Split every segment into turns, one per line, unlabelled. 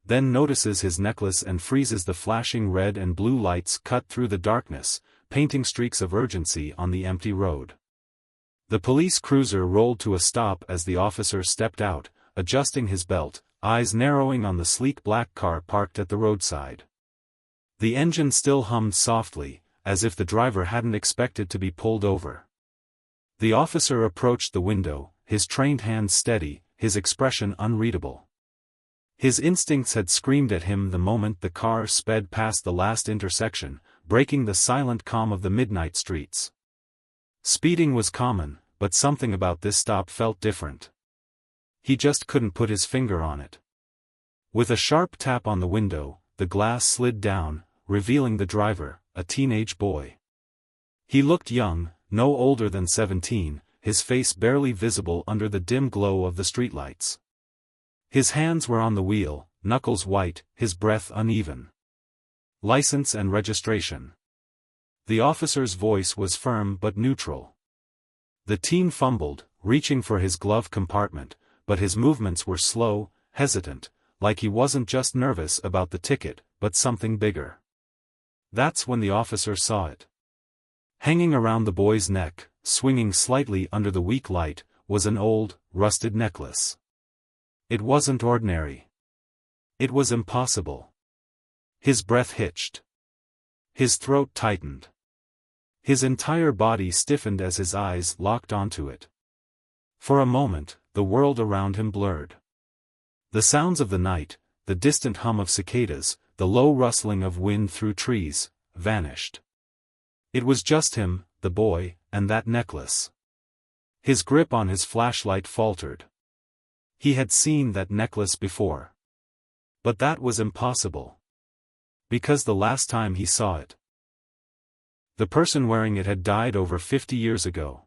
then notices his necklace and freezes. The flashing red and blue lights cut through the darkness, painting streaks of urgency on the empty road. The police cruiser rolled to a stop as the officer stepped out, adjusting his belt, eyes narrowing on the sleek black car parked at the roadside. The engine still hummed softly, as if the driver hadn't expected to be pulled over. The officer approached the window, his trained hands steady, his expression unreadable. His instincts had screamed at him the moment the car sped past the last intersection, breaking the silent calm of the midnight streets. Speeding was common, but something about this stop felt different. He just couldn't put his finger on it. With a sharp tap on the window, the glass slid down, revealing the driver, a teenage boy. He looked young, no older than 17, his face barely visible under the dim glow of the streetlights. His hands were on the wheel, knuckles white, his breath uneven. License and registration. The officer's voice was firm but neutral. The teen fumbled, reaching for his glove compartment, but his movements were slow, hesitant, like he wasn't just nervous about the ticket, but something bigger. That's when the officer saw it. Hanging around the boy's neck, swinging slightly under the weak light, was an old, rusted necklace. It wasn't ordinary. It was impossible. His breath hitched. His throat tightened. His entire body stiffened as his eyes locked onto it. For a moment, the world around him blurred. The sounds of the night, the distant hum of cicadas, the low rustling of wind through trees, vanished. It was just him, the boy, and that necklace. His grip on his flashlight faltered. He had seen that necklace before. But that was impossible. Because the last time he saw it, the person wearing it had died over 50 years ago.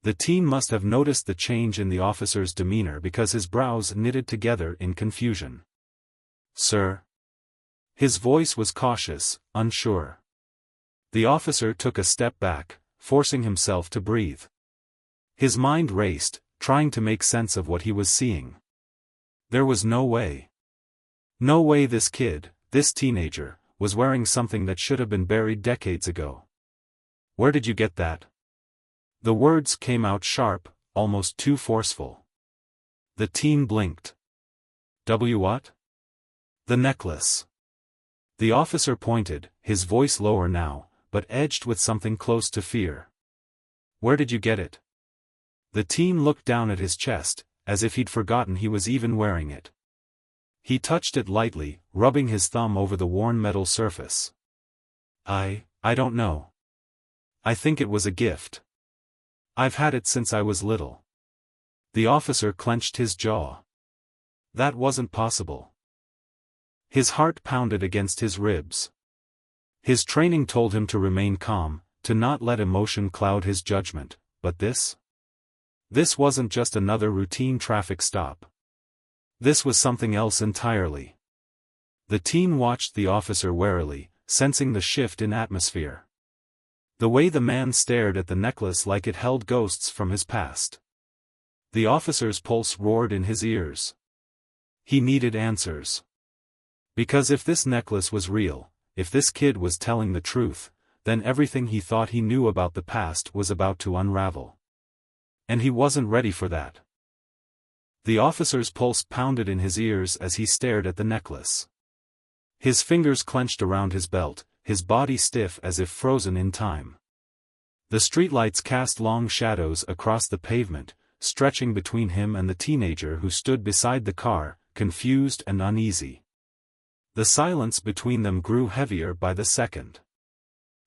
The teen must have noticed the change in the officer's demeanor because his brows knitted together in confusion. "Sir?" His voice was cautious, unsure. The officer took a step back, forcing himself to breathe. His mind raced, trying to make sense of what he was seeing. There was no way. No way this kid, this teenager, was wearing something that should have been buried decades ago. "Where did you get that?" The words came out sharp, almost too forceful. The teen blinked. What? "The necklace." The officer pointed, his voice lower now, but edged with something close to fear. "Where did you get it?" The teen looked down at his chest, as if he'd forgotten he was even wearing it. He touched it lightly, rubbing his thumb over the worn metal surface. I don't know. I think it was a gift. I've had it since I was little." The officer clenched his jaw. That wasn't possible. His heart pounded against his ribs. His training told him to remain calm, to not let emotion cloud his judgment, but this? This wasn't just another routine traffic stop. This was something else entirely. The teen watched the officer warily, sensing the shift in atmosphere. The way the man stared at the necklace like it held ghosts from his past. The officer's pulse roared in his ears. He needed answers. Because if this necklace was real, if this kid was telling the truth, then everything he thought he knew about the past was about to unravel. And he wasn't ready for that. The officer's pulse pounded in his ears as he stared at the necklace. His fingers clenched around his belt, his body stiff as if frozen in time. The streetlights cast long shadows across the pavement, stretching between him and the teenager who stood beside the car, confused and uneasy. The silence between them grew heavier by the second.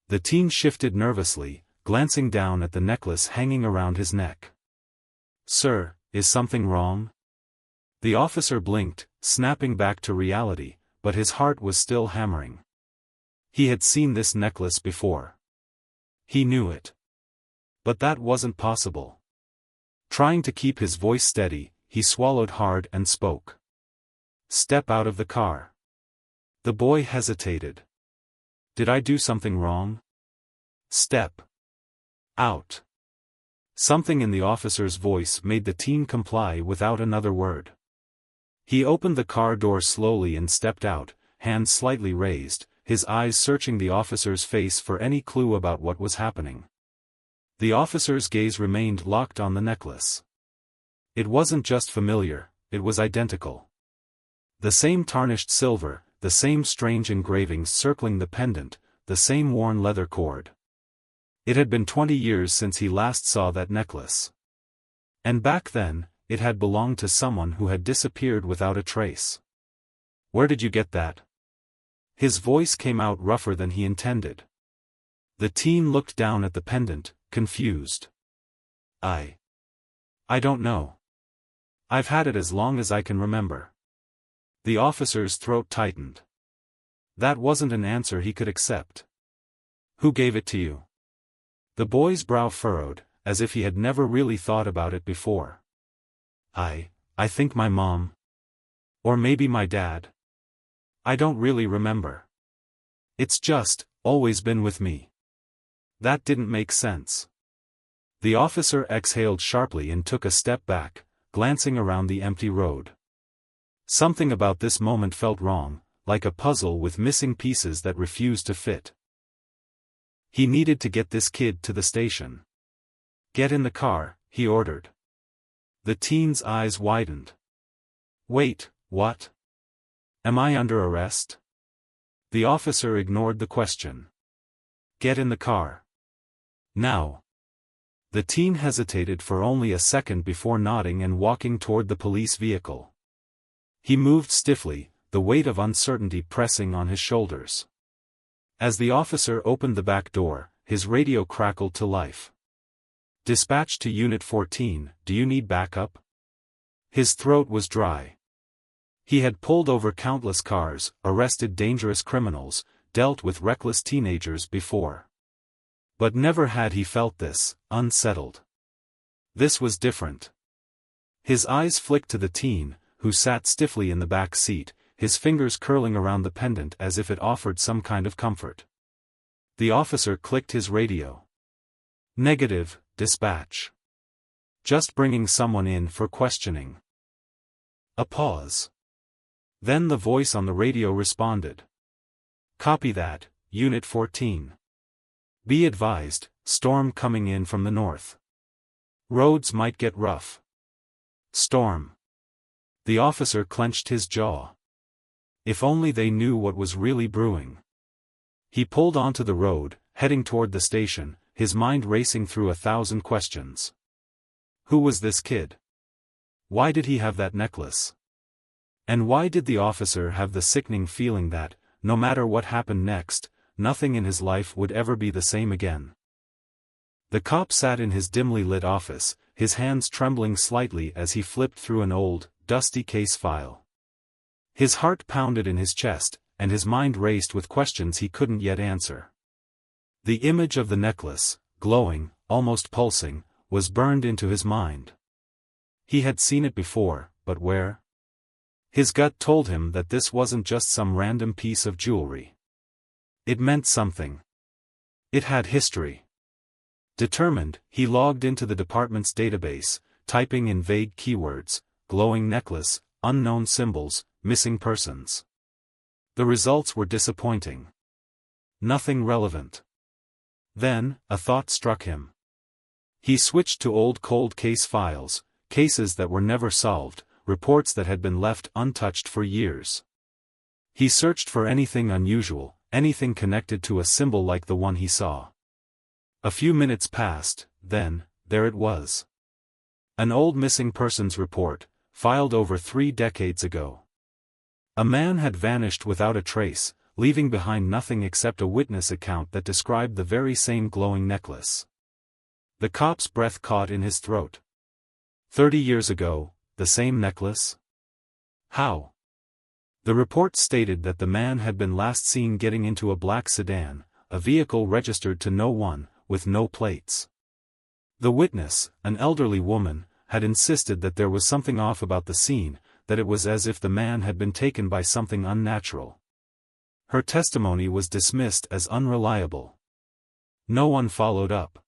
The teen shifted nervously, glancing down at the necklace hanging around his neck. "Sir, is something wrong?" The officer blinked, snapping back to reality, but his heart was still hammering. He had seen this necklace before. He knew it. But that wasn't possible. Trying to keep his voice steady, he swallowed hard and spoke. "Step out of the car." The boy hesitated. "Did I do something wrong?" "Step out." Something in the officer's voice made the teen comply without another word. He opened the car door slowly and stepped out, hands slightly raised, his eyes searching the officer's face for any clue about what was happening. The officer's gaze remained locked on the necklace. It wasn't just familiar, it was identical. The same tarnished silver, the same strange engravings circling the pendant, the same worn leather cord. It had been 20 years since he last saw that necklace. And back then, it had belonged to someone who had disappeared without a trace. "Where did you get that?" His voice came out rougher than he intended. The teen looked down at the pendant, confused. I don't know. I've had it as long as I can remember." The officer's throat tightened. That wasn't an answer he could accept. "Who gave it to you?" The boy's brow furrowed, as if he had never really thought about it before. I think my mom. Or maybe my dad. I don't really remember. It's just, always been with me." That didn't make sense. The officer exhaled sharply and took a step back, glancing around the empty road. Something about this moment felt wrong, like a puzzle with missing pieces that refused to fit. He needed to get this kid to the station. "Get in the car," he ordered. The teen's eyes widened. "Wait, what? Am I under arrest?" The officer ignored the question. "Get in the car. Now." The teen hesitated for only a second before nodding and walking toward the police vehicle. He moved stiffly, the weight of uncertainty pressing on his shoulders. As the officer opened the back door, his radio crackled to life. "Dispatch to Unit 14, do you need backup?" His throat was dry. He had pulled over countless cars, arrested dangerous criminals, dealt with reckless teenagers before. But never had he felt this, unsettled. This was different. His eyes flicked to the teen, who sat stiffly in the back seat, his fingers curling around the pendant as if it offered some kind of comfort. The officer clicked his radio. "Negative, dispatch. Just bringing someone in for questioning." A pause. Then the voice on the radio responded. "Copy that, Unit 14. Be advised, storm coming in from the north. Roads might get rough." Storm. The officer clenched his jaw. If only they knew what was really brewing. He pulled onto the road, heading toward the station, his mind racing through 1,000 questions. Who was this kid? Why did he have that necklace? And why did the officer have the sickening feeling that, no matter what happened next, nothing in his life would ever be the same again? The cop sat in his dimly lit office, his hands trembling slightly as he flipped through an old, dusty case file. His heart pounded in his chest, and his mind raced with questions he couldn't yet answer. The image of the necklace, glowing, almost pulsing, was burned into his mind. He had seen it before, but where? His gut told him that this wasn't just some random piece of jewelry. It meant something. It had history. Determined, he logged into the department's database, typing in vague keywords, glowing necklace, unknown symbols, missing persons. The results were disappointing. Nothing relevant. Then, a thought struck him. He switched to old cold case files, cases that were never solved, reports that had been left untouched for years. He searched for anything unusual, anything connected to a symbol like the one he saw. A few minutes passed, then, there it was. An old missing persons report, filed over 3 decades ago. A man had vanished without a trace, leaving behind nothing except a witness account that described the very same glowing necklace. The cop's breath caught in his throat. 30 years ago, the same necklace? How? The report stated that the man had been last seen getting into a black sedan, a vehicle registered to no one, with no plates. The witness, an elderly woman, had insisted that there was something off about the scene, that it was as if the man had been taken by something unnatural. Her testimony was dismissed as unreliable. No one followed up.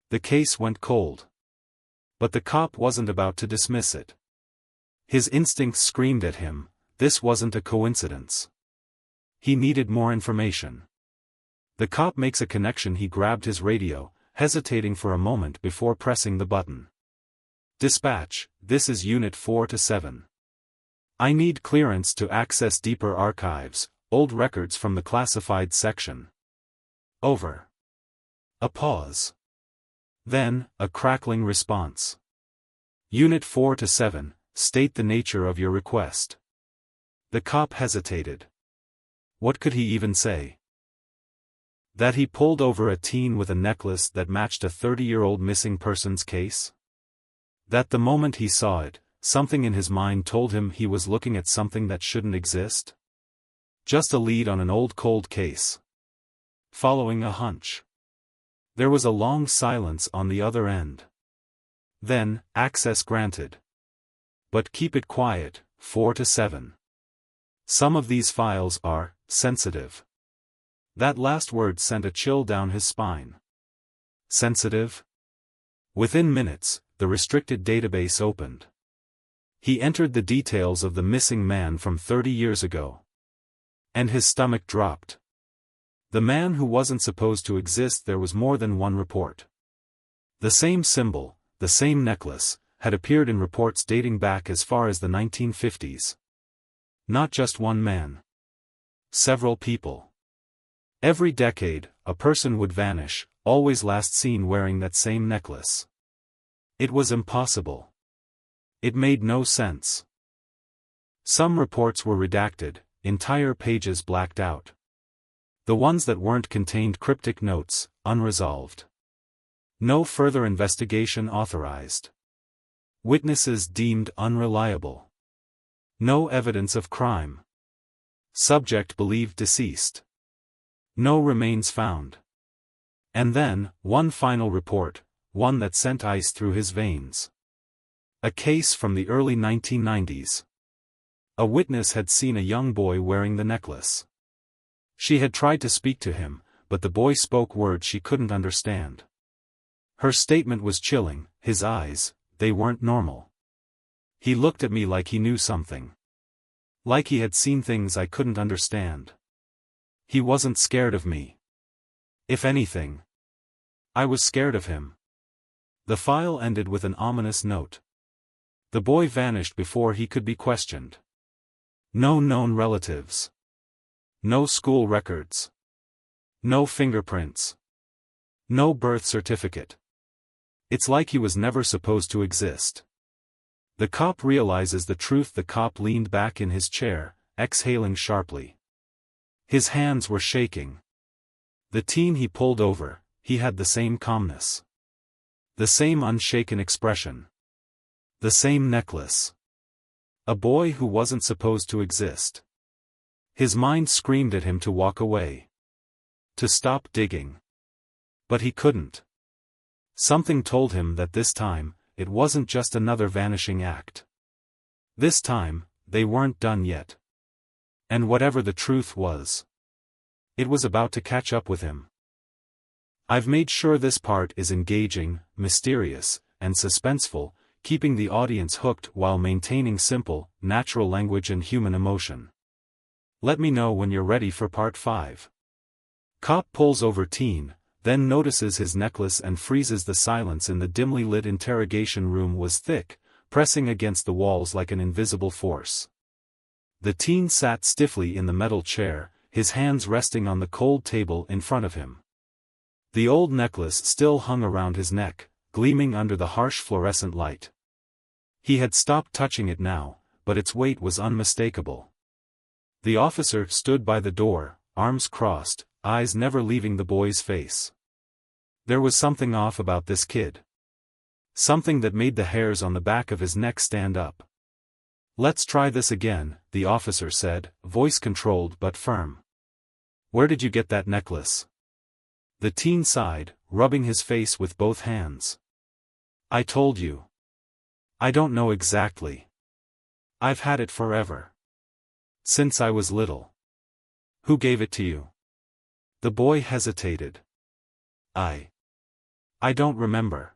The case went cold. But the cop wasn't about to dismiss it. His instincts screamed at him, this wasn't a coincidence. He needed more information. The cop makes a connection. He grabbed his radio, hesitating for a moment before pressing the button. Dispatch, this is Unit 4 to 7. I need clearance to access deeper archives, old records from the classified section. Over. A pause. Then, a crackling response. Unit 4 to 7, state the nature of your request. The cop hesitated. What could he even say? That he pulled over a teen with a necklace that matched a 30-year-old missing persons case? That the moment he saw it, something in his mind told him he was looking at something that shouldn't exist? Just a lead on an old cold case. Following a hunch. There was a long silence on the other end. Then, access granted. But keep it quiet, 4 to 7. Some of these files are sensitive. That last word sent a chill down his spine. Sensitive? Within minutes, the restricted database opened. He entered the details of the missing man from 30 years ago. And his stomach dropped. The man who wasn't supposed to exist. There was more than one report. The same symbol, the same necklace, had appeared in reports dating back as far as the 1950s. Not just one man. Several people. Every decade, a person would vanish, always last seen wearing that same necklace. It was impossible. It made no sense. Some reports were redacted, entire pages blacked out. The ones that weren't contained cryptic notes, unresolved. No further investigation authorized. Witnesses deemed unreliable. No evidence of crime. Subject believed deceased. No remains found. And then, one final report, one that sent ice through his veins. A case from the early 1990s. A witness had seen a young boy wearing the necklace. She had tried to speak to him, but the boy spoke words she couldn't understand. Her statement was chilling. His eyes, they weren't normal. He looked at me like he knew something. Like he had seen things I couldn't understand. He wasn't scared of me. If anything, I was scared of him. The file ended with an ominous note. The boy vanished before he could be questioned. No known relatives. No school records. No fingerprints. No birth certificate. It's like he was never supposed to exist. The cop realizes the truth. The cop leaned back in his chair, exhaling sharply. His hands were shaking. The teen he pulled over, he had the same calmness. The same unshaken expression. The same necklace. A boy who wasn't supposed to exist. His mind screamed at him to walk away. To stop digging. But he couldn't. Something told him that this time, it wasn't just another vanishing act. This time, they weren't done yet. And whatever the truth was, it was about to catch up with him. I've made sure this part is engaging, mysterious, and suspenseful, keeping the audience hooked while maintaining simple, natural language and human emotion. Let me know when you're ready for part 5. Cop pulls over teen, then notices his necklace and freezes. The silence in the dimly lit interrogation room was thick, pressing against the walls like an invisible force. The teen sat stiffly in the metal chair, his hands resting on the cold table in front of him. The old necklace still hung around his neck, gleaming under the harsh fluorescent light. He had stopped touching it now, but its weight was unmistakable. The officer stood by the door, arms crossed, eyes never leaving the boy's face. There was something off about this kid. Something that made the hairs on the back of his neck stand up. Let's try this again, the officer said, voice controlled but firm. Where did you get that necklace? The teen sighed, rubbing his face with both hands. I told you. I don't know exactly. I've had it forever. Since I was little. Who gave it to you? The boy hesitated. I don't remember.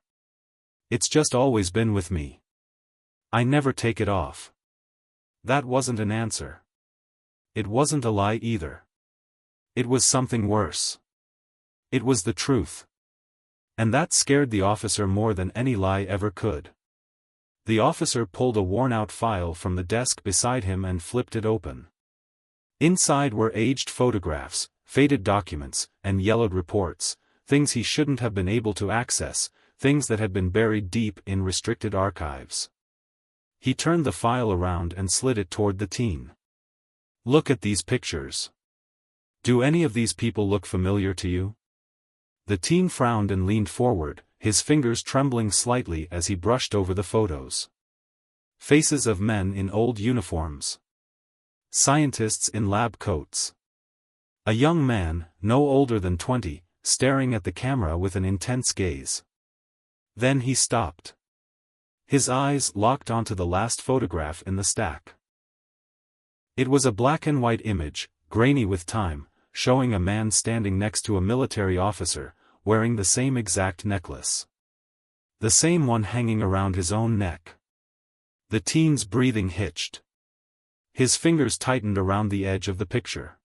It's just always been with me. I never take it off. That wasn't an answer. It wasn't a lie either. It was something worse. It was the truth. And that scared the officer more than any lie ever could. The officer pulled a worn-out file from the desk beside him and flipped it open. Inside were aged photographs, faded documents, and yellowed reports, things he shouldn't have been able to access, things that had been buried deep in restricted archives. He turned the file around and slid it toward the teen. Look at these pictures. Do any of these people look familiar to you? The teen frowned and leaned forward, his fingers trembling slightly as he brushed over the photos. Faces of men in old uniforms. Scientists in lab coats. A young man, no older than 20, staring at the camera with an intense gaze. Then he stopped. His eyes locked onto the last photograph in the stack. It was a black and white image, grainy with time, showing a man standing next to a military officer, wearing the same exact necklace. The same one hanging around his own neck. The teen's breathing hitched. His fingers tightened around the edge of the picture.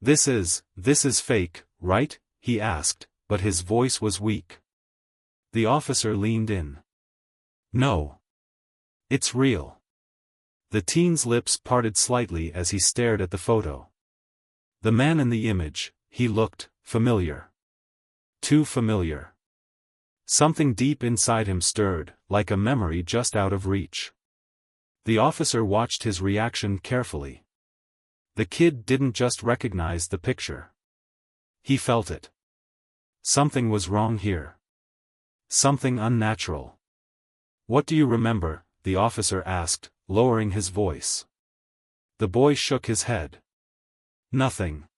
This is fake, right?" he asked, but his voice was weak. The officer leaned in. "No. It's real." The teen's lips parted slightly as he stared at the photo. The man in the image, he looked familiar. Too familiar. Something deep inside him stirred, like a memory just out of reach. The officer watched his reaction carefully. The kid didn't just recognize the picture. He felt it. Something was wrong here. Something unnatural. "What do you remember?" the officer asked, lowering his voice. The boy shook his head. "Nothing."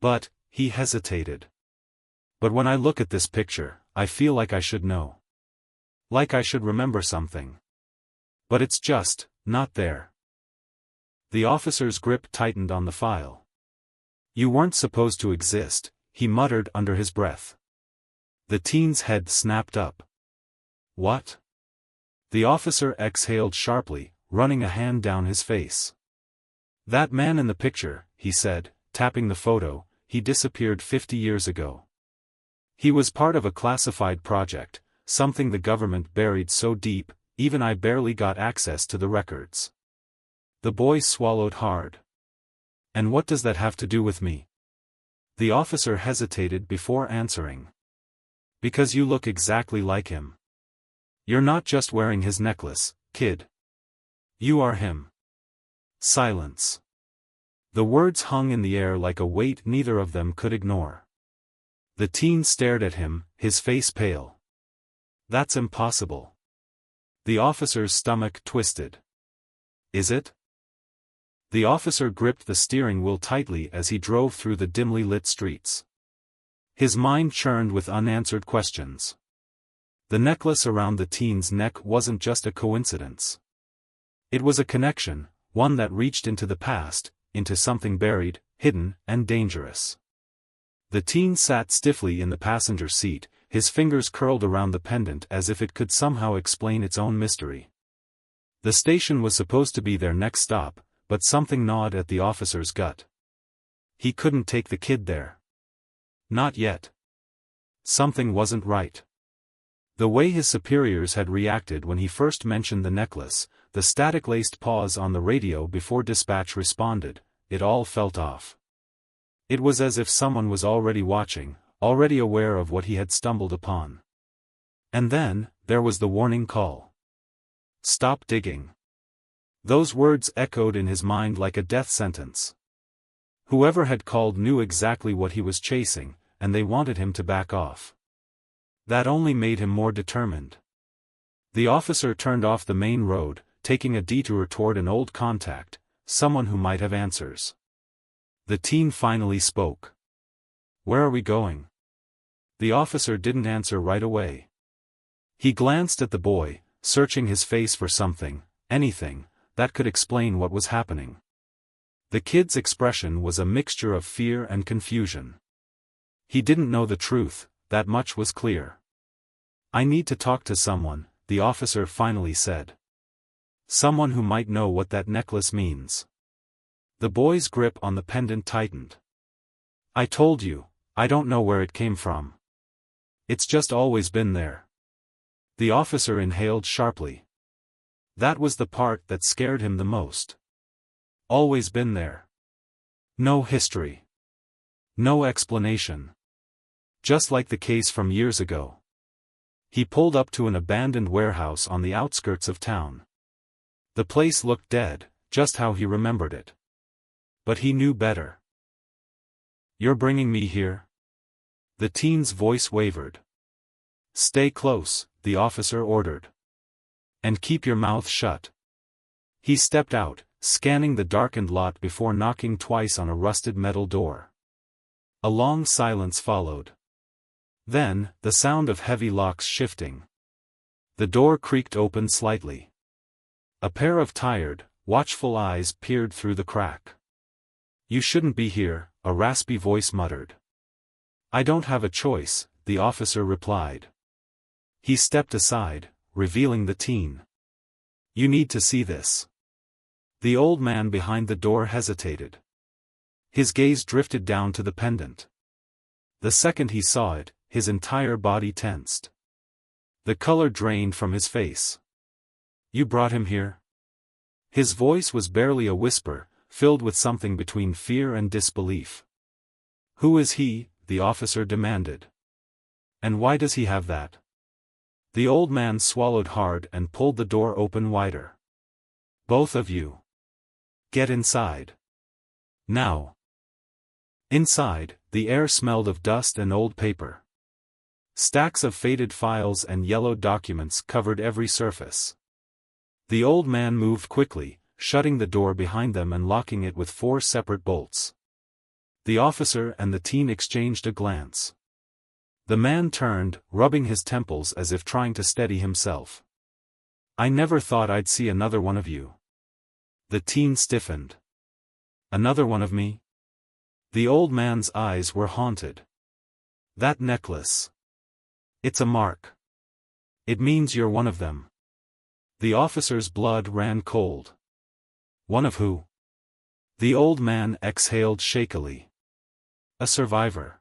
"But," he hesitated. "But when I look at this picture, I feel like I should know. Like I should remember something. But it's just not there." The officer's grip tightened on the file. "You weren't supposed to exist," he muttered under his breath. The teen's head snapped up. "What?" The officer exhaled sharply, running a hand down his face. "That man in the picture," he said, tapping the photo, "he disappeared 50 years ago. He was part of a classified project, something the government buried so deep, even I barely got access to the records." The boy swallowed hard. "And what does that have to do with me?" The officer hesitated before answering. "Because you look exactly like him. You're not just wearing his necklace, kid. You are him." Silence. The words hung in the air like a weight neither of them could ignore. The teen stared at him, his face pale. "That's impossible." The officer's stomach twisted. "Is it?" The officer gripped the steering wheel tightly as he drove through the dimly lit streets. His mind churned with unanswered questions. The necklace around the teen's neck wasn't just a coincidence. It was a connection, one that reached into the past, into something buried, hidden, and dangerous. The teen sat stiffly in the passenger seat, his fingers curled around the pendant as if it could somehow explain its own mystery. The station was supposed to be their next stop, but something gnawed at the officer's gut. He couldn't take the kid there. Not yet. Something wasn't right. The way his superiors had reacted when he first mentioned the necklace, the static-laced pause on the radio before dispatch responded, it all felt off. It was as if someone was already watching, already aware of what he had stumbled upon. And then, there was the warning call. "Stop digging." Those words echoed in his mind like a death sentence. Whoever had called knew exactly what he was chasing, and they wanted him to back off. That only made him more determined. The officer turned off the main road, taking a detour toward an old contact, someone who might have answers. The teen finally spoke. "Where are we going?" The officer didn't answer right away. He glanced at the boy, searching his face for something, anything, that could explain what was happening. The kid's expression was a mixture of fear and confusion. He didn't know the truth, that much was clear. "I need to talk to someone," the officer finally said. Someone who might know what that necklace means. The boy's grip on the pendant tightened. I told you, I don't know where it came from. It's just always been there. The officer inhaled sharply. That was the part that scared him the most. Always been there. No history. No explanation. Just like the case from years ago. He pulled up to an abandoned warehouse on the outskirts of town. The place looked dead, just how he remembered it. But he knew better. You're bringing me here? The teen's voice wavered. Stay close, the officer ordered. And keep your mouth shut. He stepped out, scanning the darkened lot before knocking twice on a rusted metal door. A long silence followed. Then, the sound of heavy locks shifting. The door creaked open slightly. A pair of tired, watchful eyes peered through the crack. You shouldn't be here, a raspy voice muttered. I don't have a choice, the officer replied. He stepped aside, revealing the teen. You need to see this. The old man behind the door hesitated. His gaze drifted down to the pendant. The second he saw it, his entire body tensed. The color drained from his face. You brought him here? His voice was barely a whisper, filled with something between fear and disbelief. Who is he? The officer demanded. And why does he have that? The old man swallowed hard and pulled the door open wider. Both of you. Get inside. Now. Inside, the air smelled of dust and old paper. Stacks of faded files and yellowed documents covered every surface. The old man moved quickly, shutting the door behind them and locking it with 4 separate bolts. The officer and the teen exchanged a glance. The man turned, rubbing his temples as if trying to steady himself. I never thought I'd see another one of you. The teen stiffened. Another one of me? The old man's eyes were haunted. That necklace. It's a mark. It means you're one of them. The officer's blood ran cold. One of who? The old man exhaled shakily. A survivor.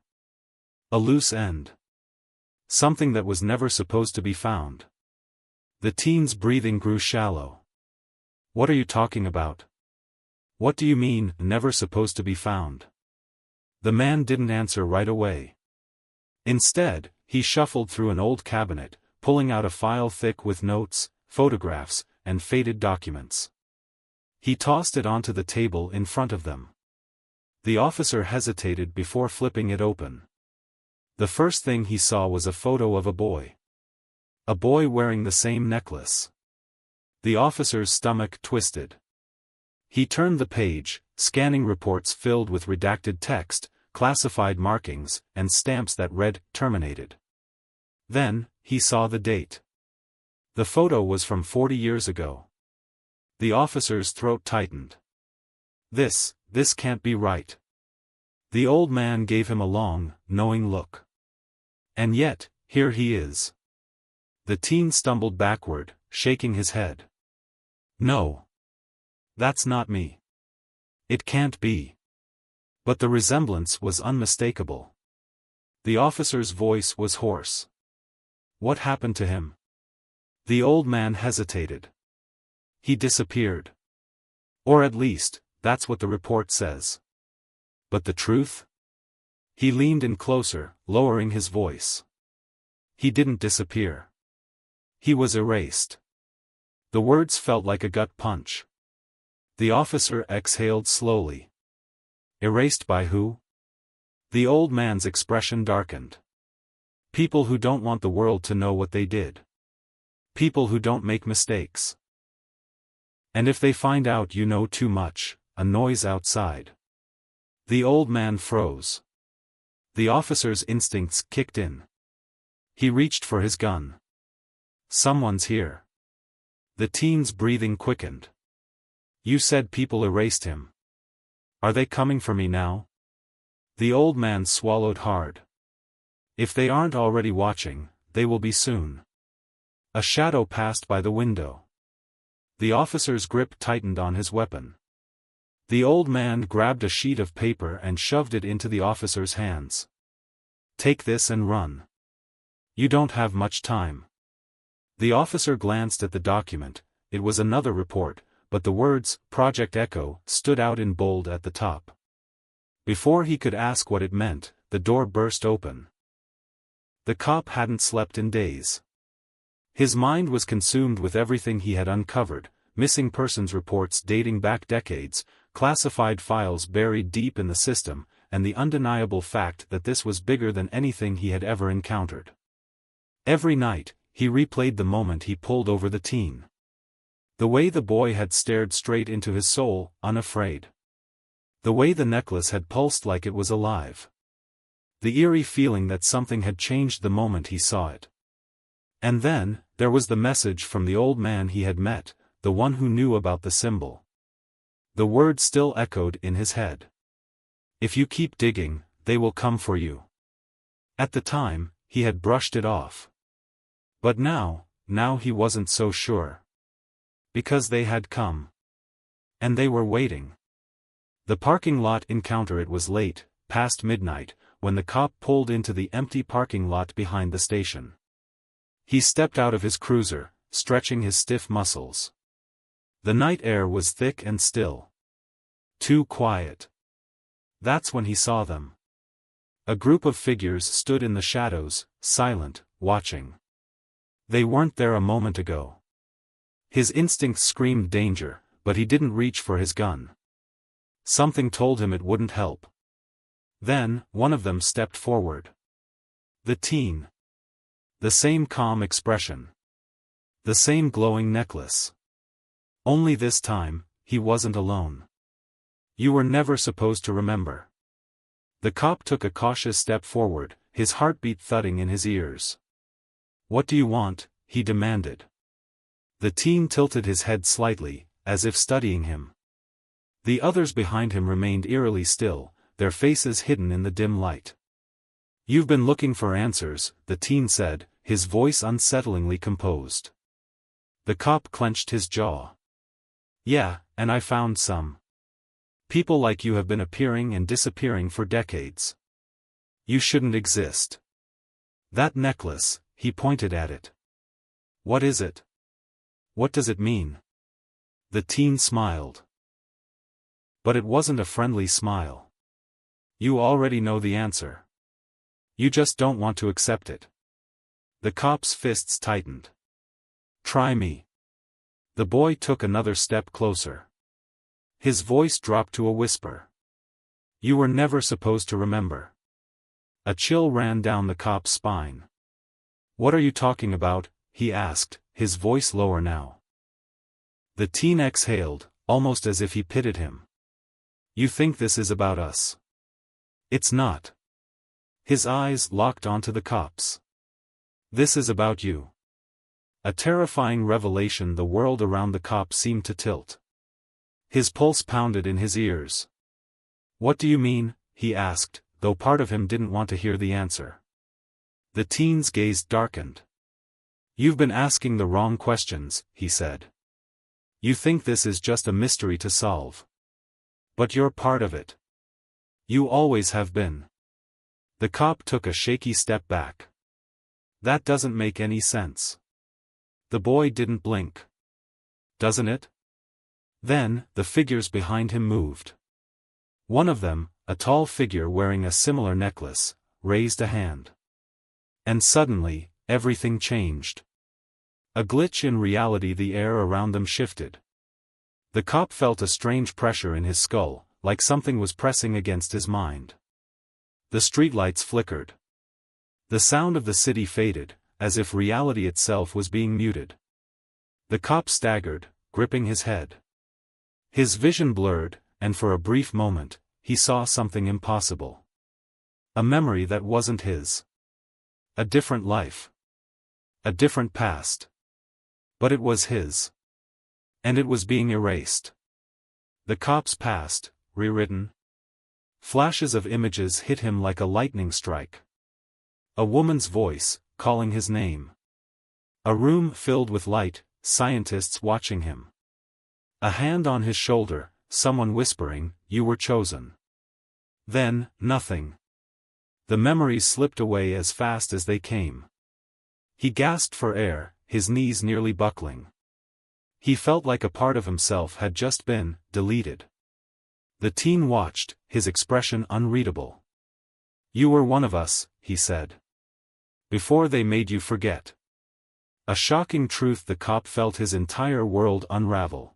A loose end. Something that was never supposed to be found. The teen's breathing grew shallow. What are you talking about? What do you mean, never supposed to be found? The man didn't answer right away. Instead, he shuffled through an old cabinet, pulling out a file thick with notes, photographs, and faded documents. He tossed it onto the table in front of them. The officer hesitated before flipping it open. The first thing he saw was a photo of a boy. A boy wearing the same necklace. The officer's stomach twisted. He turned the page, scanning reports filled with redacted text, classified markings, and stamps that read, terminated. Then, he saw the date. The photo was from 40 years ago. The officer's throat tightened. This can't be right. The old man gave him a long, knowing look. And yet, here he is. The teen stumbled backward, shaking his head. No. That's not me. It can't be. But the resemblance was unmistakable. The officer's voice was hoarse. What happened to him? The old man hesitated. He disappeared. Or at least, that's what the report says. But the truth? He leaned in closer, lowering his voice. He didn't disappear. He was erased. The words felt like a gut punch. The officer exhaled slowly. Erased by who? The old man's expression darkened. People who don't want the world to know what they did. People who don't make mistakes. And if they find out you know too much, a noise outside. The old man froze. The officer's instincts kicked in. He reached for his gun. Someone's here. The teen's breathing quickened. You said people erased him. Are they coming for me now? The old man swallowed hard. If they aren't already watching, they will be soon. A shadow passed by the window. The officer's grip tightened on his weapon. The old man grabbed a sheet of paper and shoved it into the officer's hands. "Take this and run. You don't have much time." The officer glanced at the document. It was another report, but the words, Project Echo, stood out in bold at the top. Before he could ask what it meant, the door burst open. The cop hadn't slept in days. His mind was consumed with everything he had uncovered, missing persons reports dating back decades, classified files buried deep in the system, and the undeniable fact that this was bigger than anything he had ever encountered. Every night, he replayed the moment he pulled over the teen. The way the boy had stared straight into his soul, unafraid. The way the necklace had pulsed like it was alive. The eerie feeling that something had changed the moment he saw it. And then, there was the message from the old man he had met, the one who knew about the symbol. The word still echoed in his head. "If you keep digging, they will come for you." At the time, he had brushed it off. But now he wasn't so sure. Because they had come. And they were waiting. The parking lot encounter. It was late, past midnight, when the cop pulled into the empty parking lot behind the station. He stepped out of his cruiser, stretching his stiff muscles. The night air was thick and still. Too quiet. That's when he saw them. A group of figures stood in the shadows, silent, watching. They weren't there a moment ago. His instincts screamed danger, but he didn't reach for his gun. Something told him it wouldn't help. Then, one of them stepped forward. The teen. The same calm expression. The same glowing necklace. Only this time, he wasn't alone. "You were never supposed to remember." The cop took a cautious step forward, his heartbeat thudding in his ears. "What do you want?" he demanded. The teen tilted his head slightly, as if studying him. The others behind him remained eerily still, their faces hidden in the dim light. "You've been looking for answers," the teen said, his voice unsettlingly composed. The cop clenched his jaw. "Yeah, and I found some. People like you have been appearing and disappearing for decades. You shouldn't exist." "That necklace," he pointed at it. "What is it? What does it mean?" The teen smiled. But it wasn't a friendly smile. "You already know the answer. You just don't want to accept it." The cop's fists tightened. "Try me." The boy took another step closer. His voice dropped to a whisper. "You were never supposed to remember." A chill ran down the cop's spine. "What are you talking about?" he asked, his voice lower now. The teen exhaled, almost as if he pitied him. "You think this is about us? It's not." His eyes locked onto the cop's. "This is about you." A terrifying revelation. The world around the cop seemed to tilt. His pulse pounded in his ears. "What do you mean?" he asked, though part of him didn't want to hear the answer. The teen's gaze darkened. "You've been asking the wrong questions," he said. "You think this is just a mystery to solve. But you're part of it. You always have been." The cop took a shaky step back. "That doesn't make any sense." The boy didn't blink. "Doesn't it?" Then, the figures behind him moved. One of them, a tall figure wearing a similar necklace, raised a hand. And suddenly, everything changed. A glitch in reality. The air around them shifted. The cop felt a strange pressure in his skull, like something was pressing against his mind. The streetlights flickered. The sound of the city faded, as if reality itself was being muted. The cop staggered, gripping his head. His vision blurred, and for a brief moment, he saw something impossible. A memory that wasn't his. A different life. A different past. But it was his. And it was being erased. The cop's past, rewritten. Flashes of images hit him like a lightning strike. A woman's voice, calling his name. A room filled with light, scientists watching him. A hand on his shoulder, someone whispering, "You were chosen." Then, nothing. The memories slipped away as fast as they came. He gasped for air, his knees nearly buckling. He felt like a part of himself had just been deleted. The teen watched, his expression unreadable. "You were one of us," he said. "Before they made you forget." A shocking truth. The cop felt his entire world unravel.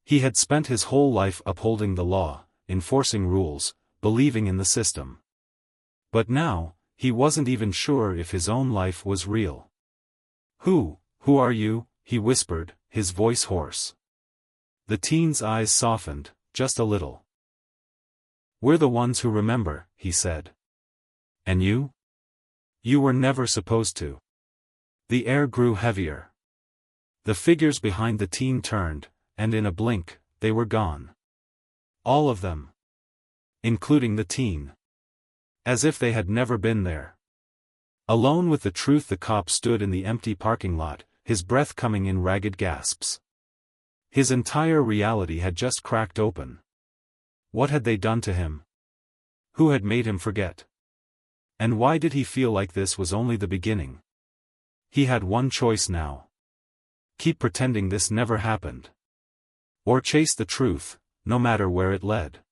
He had spent his whole life upholding the law, enforcing rules, believing in the system. But now, he wasn't even sure if his own life was real. Who are you?" he whispered, his voice hoarse. The teen's eyes softened, just a little. "We're the ones who remember," he said. "And you? You were never supposed to." The air grew heavier. The figures behind the teen turned, and in a blink, they were gone. All of them. Including the teen. As if they had never been there. Alone with the truth, the cop stood in the empty parking lot, his breath coming in ragged gasps. His entire reality had just cracked open. What had they done to him? Who had made him forget? And why did he feel like this was only the beginning? He had one choice now. Keep pretending this never happened. Or chase the truth, no matter where it led.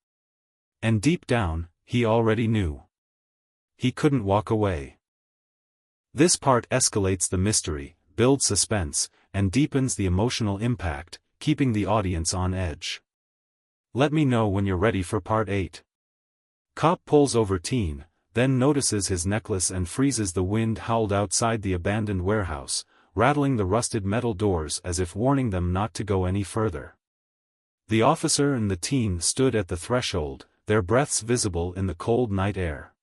And deep down, he already knew. He couldn't walk away. This part escalates the mystery, builds suspense, and deepens the emotional impact, keeping the audience on edge. Let me know when you're ready for part 8. Cop pulls over teen, then notices his necklace and freezes. The wind howled outside the abandoned warehouse, rattling the rusted metal doors as if warning them not to go any further. The officer and the teen stood at the threshold, their breaths visible in the cold night air.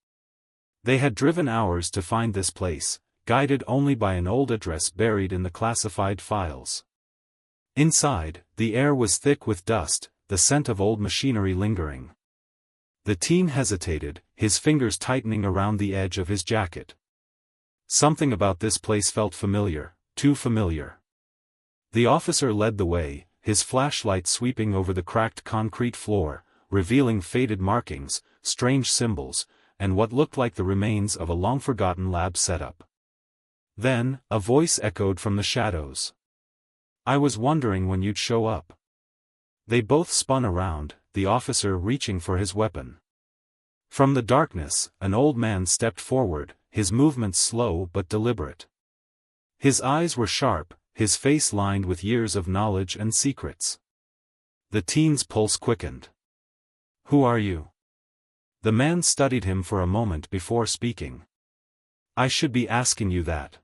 They had driven hours to find this place, guided only by an old address buried in the classified files. Inside, the air was thick with dust, the scent of old machinery lingering. The teen hesitated, his fingers tightening around the edge of his jacket. Something about this place felt familiar, too familiar. The officer led the way, his flashlight sweeping over the cracked concrete floor, revealing faded markings, strange symbols, and what looked like the remains of a long-forgotten lab setup. Then, a voice echoed from the shadows. "I was wondering when you'd show up." They both spun around, the officer reaching for his weapon. From the darkness, an old man stepped forward, his movements slow but deliberate. His eyes were sharp, his face lined with years of knowledge and secrets. The teen's pulse quickened. "Who are you?" The man studied him for a moment before speaking. "I should be asking you that."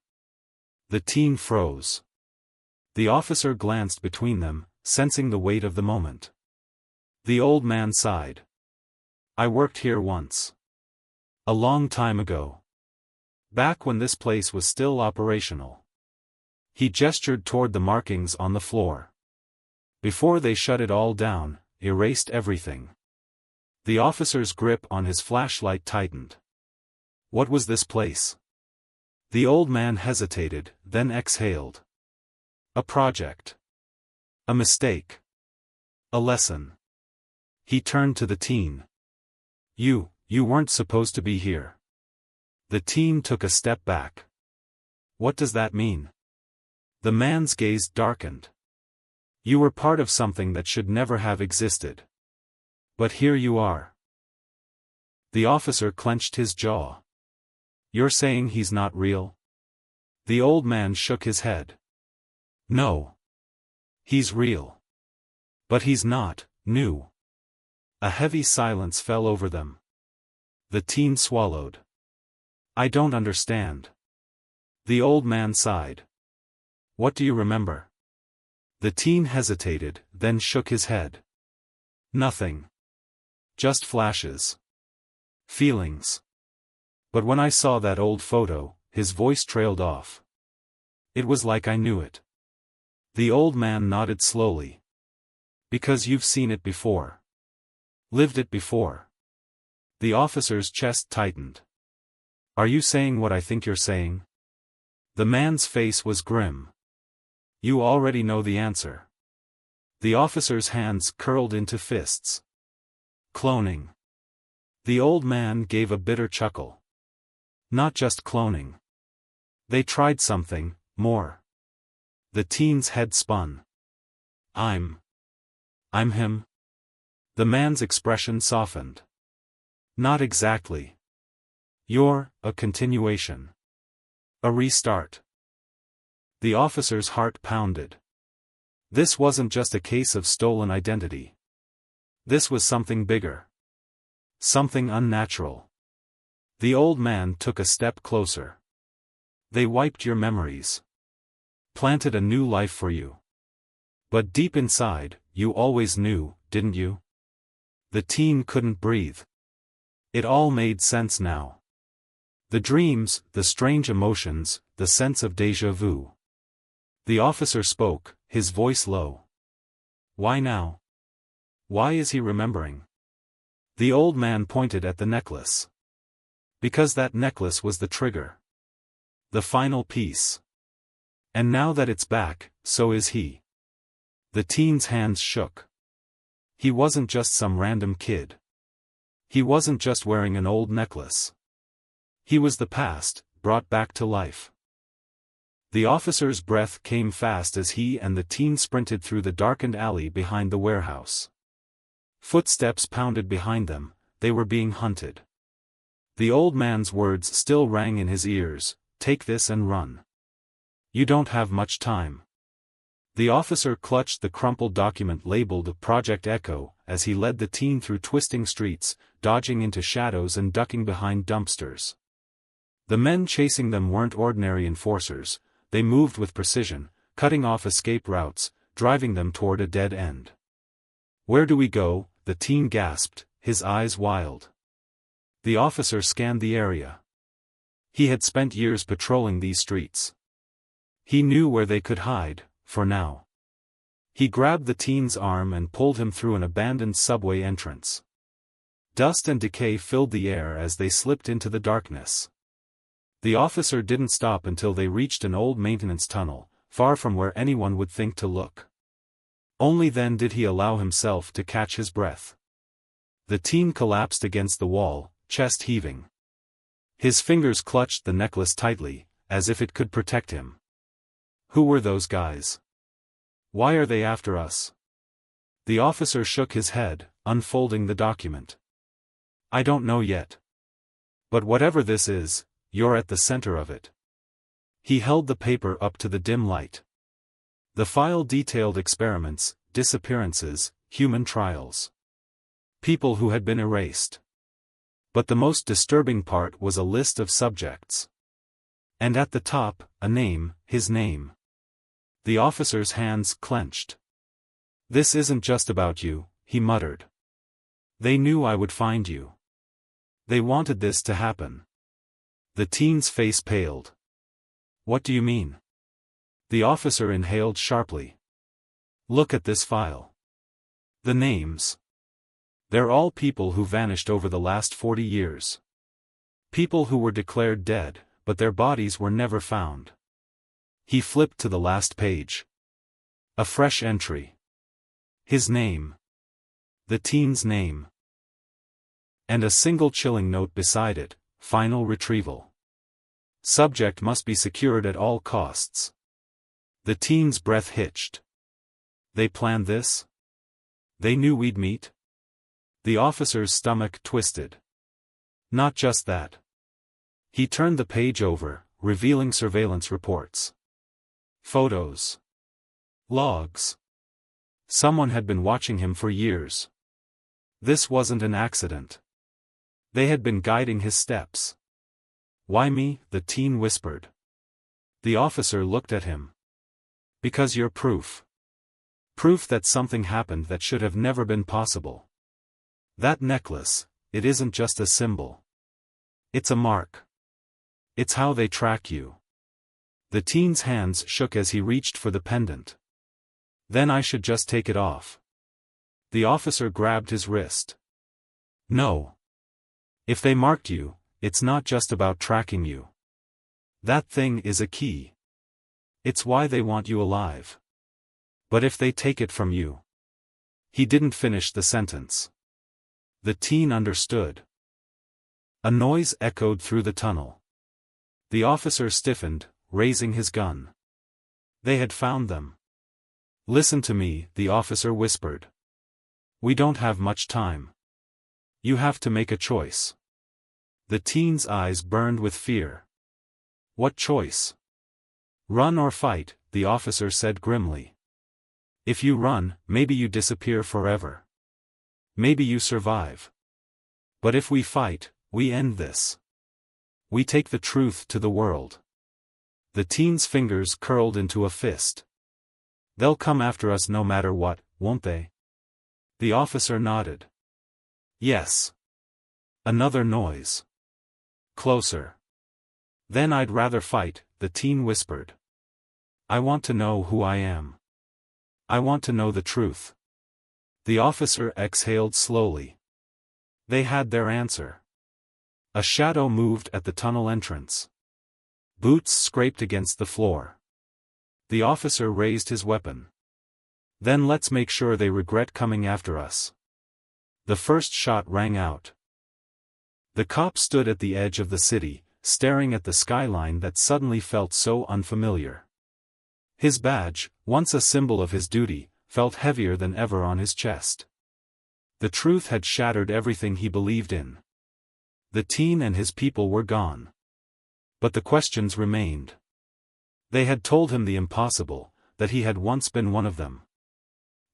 The teen froze. The officer glanced between them, sensing the weight of the moment. The old man sighed. "I worked here once. A long time ago. Back when this place was still operational." He gestured toward the markings on the floor. "Before they shut it all down, erased everything." The officer's grip on his flashlight tightened. What was this place? The old man hesitated, then exhaled. A project. A mistake. A lesson. He turned to the teen. You weren't supposed to be here." The teen took a step back. "What does that mean?" The man's gaze darkened. "You were part of something that should never have existed. But here you are." The officer clenched his jaw. "You're saying he's not real?" The old man shook his head. "No. He's real. But he's not new." A heavy silence fell over them. The teen swallowed. "I don't understand." The old man sighed. "What do you remember?" The teen hesitated, then shook his head. "Nothing. Just flashes. Feelings. But when I saw that old photo," his voice trailed off. "It was like I knew it." The old man nodded slowly. "Because you've seen it before. Lived it before." The officer's chest tightened. "Are you saying what I think you're saying?" The man's face was grim. "You already know the answer." The officer's hands curled into fists. Cloning. The old man gave a bitter chuckle. Not just cloning. They tried something more. The teen's head spun. I'm him? The man's expression softened. Not exactly. You're a continuation. A restart. The officer's heart pounded. This wasn't just a case of stolen identity. This was something bigger. Something unnatural. The old man took a step closer. They wiped your memories. Planted a new life for you. But deep inside, you always knew, didn't you? The teen couldn't breathe. It all made sense now. The dreams, the strange emotions, the sense of déjà vu. The officer spoke, his voice low. Why now? Why is he remembering? The old man pointed at the necklace. Because that necklace was the trigger. The final piece. And now that it's back, so is he. The teen's hands shook. He wasn't just some random kid. He wasn't just wearing an old necklace. He was the past, brought back to life. The officer's breath came fast as he and the teen sprinted through the darkened alley behind the warehouse. Footsteps pounded behind them, they were being hunted. The old man's words still rang in his ears, take this and run. You don't have much time. The officer clutched the crumpled document labeled Project Echo, as he led the teen through twisting streets, dodging into shadows and ducking behind dumpsters. The men chasing them weren't ordinary enforcers, they moved with precision, cutting off escape routes, driving them toward a dead end. Where do we go? The teen gasped, his eyes wild. The officer scanned the area. He had spent years patrolling these streets. He knew where they could hide, for now. He grabbed the teen's arm and pulled him through an abandoned subway entrance. Dust and decay filled the air as they slipped into the darkness. The officer didn't stop until they reached an old maintenance tunnel, far from where anyone would think to look. Only then did he allow himself to catch his breath. The teen collapsed against the wall, chest heaving. His fingers clutched the necklace tightly, as if it could protect him. Who were those guys? Why are they after us? The officer shook his head, unfolding the document. I don't know yet. But whatever this is, you're at the center of it. He held the paper up to the dim light. The file detailed experiments, disappearances, human trials. People who had been erased. But the most disturbing part was a list of subjects. And at the top, a name, his name. The officer's hands clenched. This isn't just about you, he muttered. They knew I would find you. They wanted this to happen. The teen's face paled. What do you mean? The officer inhaled sharply. Look at this file. The names. They're all people who vanished over the last 40 years. People who were declared dead, but their bodies were never found. He flipped to the last page. A fresh entry. His name. The teen's name. And a single chilling note beside it, final retrieval. Subject must be secured at all costs. The teen's breath hitched. They planned this? They knew we'd meet? The officer's stomach twisted. Not just that. He turned the page over, revealing surveillance reports. Photos. Logs. Someone had been watching him for years. This wasn't an accident. They had been guiding his steps. Why me? The teen whispered. The officer looked at him. Because you're proof. Proof that something happened that should have never been possible. That necklace, it isn't just a symbol. It's a mark. It's how they track you. The teen's hands shook as he reached for the pendant. Then I should just take it off. The officer grabbed his wrist. No. If they marked you, it's not just about tracking you. That thing is a key. It's why they want you alive. But if they take it from you, He didn't finish the sentence. The teen understood. A noise echoed through the tunnel. The officer stiffened, raising his gun. They had found them. "Listen to me," the officer whispered. "We don't have much time. You have to make a choice." The teen's eyes burned with fear. "What choice?" "Run or fight," the officer said grimly. "If you run, maybe you disappear forever. Maybe you survive. But if we fight, we end this. We take the truth to the world." The teen's fingers curled into a fist. "They'll come after us no matter what, won't they?" The officer nodded. "Yes." Another noise. Closer. "Then I'd rather fight," the teen whispered. "I want to know who I am. I want to know the truth." The officer exhaled slowly. They had their answer. A shadow moved at the tunnel entrance. Boots scraped against the floor. The officer raised his weapon. "Then let's make sure they regret coming after us." The first shot rang out. The cop stood at the edge of the city, staring at the skyline that suddenly felt so unfamiliar. His badge, once a symbol of his duty, felt heavier than ever on his chest. The truth had shattered everything he believed in. The teen and his people were gone. But the questions remained. They had told him the impossible, that he had once been one of them.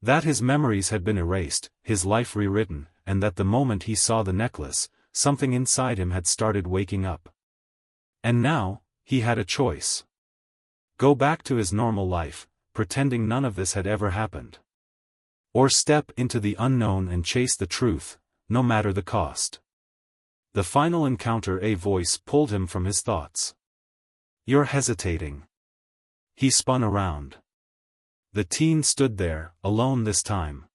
That his memories had been erased, his life rewritten, and that the moment he saw the necklace, something inside him had started waking up. And now, he had a choice. Go back to his normal life, pretending none of this had ever happened. Or step into the unknown and chase the truth, no matter the cost. The final encounter, a voice pulled him from his thoughts. "You're hesitating." He spun around. The teen stood there, alone this time.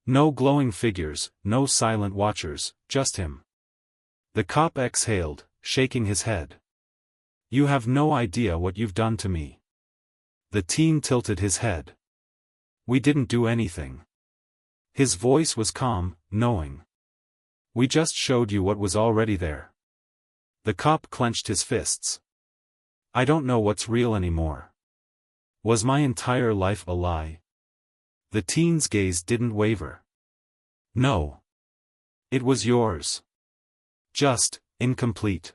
No glowing figures, no silent watchers, just him. The cop exhaled, shaking his head. "You have no idea what you've done to me." The teen tilted his head. "We didn't do anything." His voice was calm, knowing. "We just showed you what was already there." The cop clenched his fists. "I don't know what's real anymore. Was my entire life a lie?" The teen's gaze didn't waver. "No. It was yours. Just, incomplete."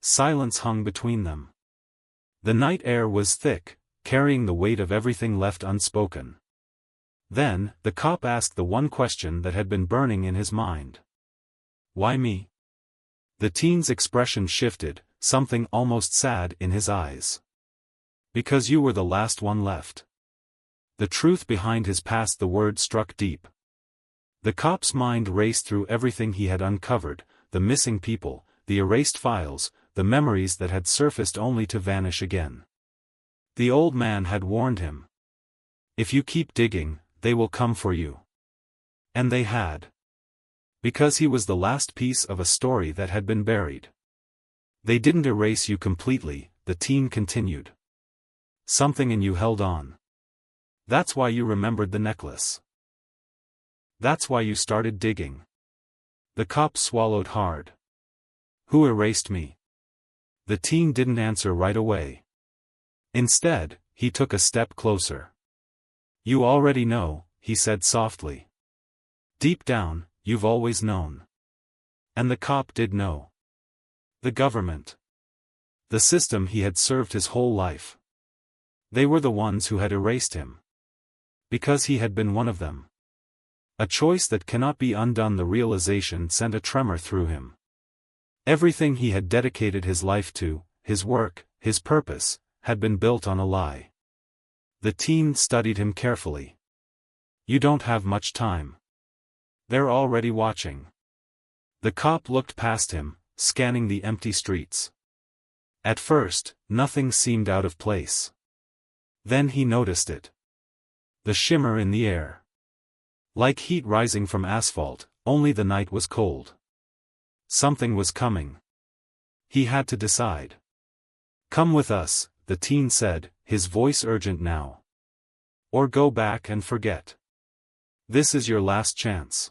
Silence hung between them. The night air was thick, carrying the weight of everything left unspoken. Then, the cop asked the one question that had been burning in his mind. "Why me?" The teen's expression shifted, something almost sad in his eyes. "Because you were the last one left." The truth behind his past, the word struck deep. The cop's mind raced through everything he had uncovered, the missing people, the erased files, the memories that had surfaced only to vanish again. The old man had warned him. "If you keep digging, they will come for you." And they had. Because he was the last piece of a story that had been buried. "They didn't erase you completely," the teen continued. "Something in you held on. That's why you remembered the necklace. That's why you started digging." The cop swallowed hard. "Who erased me?" The teen didn't answer right away. Instead, he took a step closer. "You already know," he said softly. "Deep down, you've always known." And the cop did know. The government. The system he had served his whole life. They were the ones who had erased him. Because he had been one of them. A choice that cannot be undone. The realization sent a tremor through him. Everything he had dedicated his life to, his work, his purpose, had been built on a lie. The teen studied him carefully. "You don't have much time. They're already watching." The cop looked past him, scanning the empty streets. At first, nothing seemed out of place. Then he noticed it. The shimmer in the air. Like heat rising from asphalt, only the night was cold. Something was coming. He had to decide. "Come with us," the teen said, his voice urgent now. "Or go back and forget." This is your last chance.